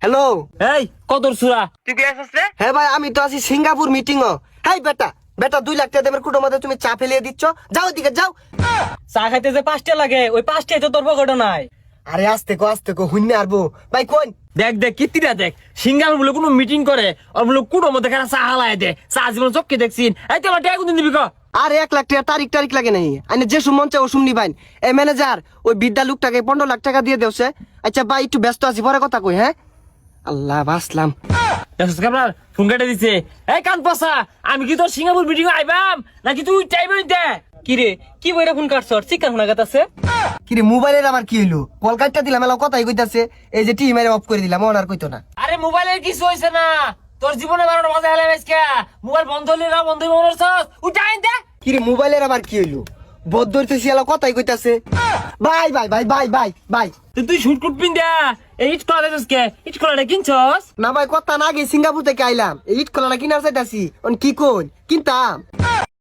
Hello, এই কদর সুরা তুই কে আসছ রে? হ্যাঁ ভাই, আমি তো আছি সিঙ্গাপুর মিটিং ও। হাই বেটা, বেটা 2 লাখ টাকা দেবের কুটোর মধ্যে তুমি চা ফেলিয়ে দিচ্ছ। যাও এদিকে যাও। চা খাইতে যে 5টা লাগে ওই 5টাই তো তোর পকেটে নাই। আরে আস্তে কো হুইনে আরবো। ভাই কোন? দেখ দেখ কিত্তিটা দেখ, সিঙ্গাপুর বলে কোনো মিটিং করে আর বলে কুটোর মধ্যে খানা চা হালায় দে। চা জীবন চক্কে দেখছিন। এই তোমার টাকা কোনদিন দিবি ক? আরে 1 লাখ টাকা তারিখ লাগে নাই। আইনে যে সুমন চাও সুমনি ভাই। এই ম্যানেজার ওই বিদ্যা লোকটাকে 15 লাখ টাকা দিয়ে দেওছে। আচ্ছা ভাই একটু ব্যস্ত আছি, পরে কথা কই। হ্যাঁ আল্লাহ বাসলাম। দেখছিস আপনার ফোন কেটে দিছে। এই কান পসা, আমি কি তোর সিঙ্গাপুর মিটিং আইবাম নাকি তুই টাইম হইতে? কি রে, কি বইরা ফোন কাটছ? চিকার ফোন আগাতাছে। কিরে মোবাইলের আবার কি হইলো? কল কাটটা দিলাম, এলা কথাই কইতাছে। এই যে টিম এর অফ করে দিলাম, ওনার কইতো না। আরে মোবাইলের কিছু হইছে না, তোর জীবনে 12টা বাজে হেলে আজকে। মোবাইল বন্ধ হইলে না বন্ধ হইব মনে হচ্ছে। উঠা আইন দে। কিরে মোবাইলের আবার কি হইলো? বদ্ধ হইতেছি, এলা কথাই কইতাছে। বাই। তুই শুট কুট পিন দে। এই ইট কলা দেছস কে? ইট কলাটা কিনছস? না ভাই, কথা না আগে সিঙ্গাপুর থেকে আইলাম, এই ইট কলাটা কিনার চাইতাছি। কি কোন কিনতাম?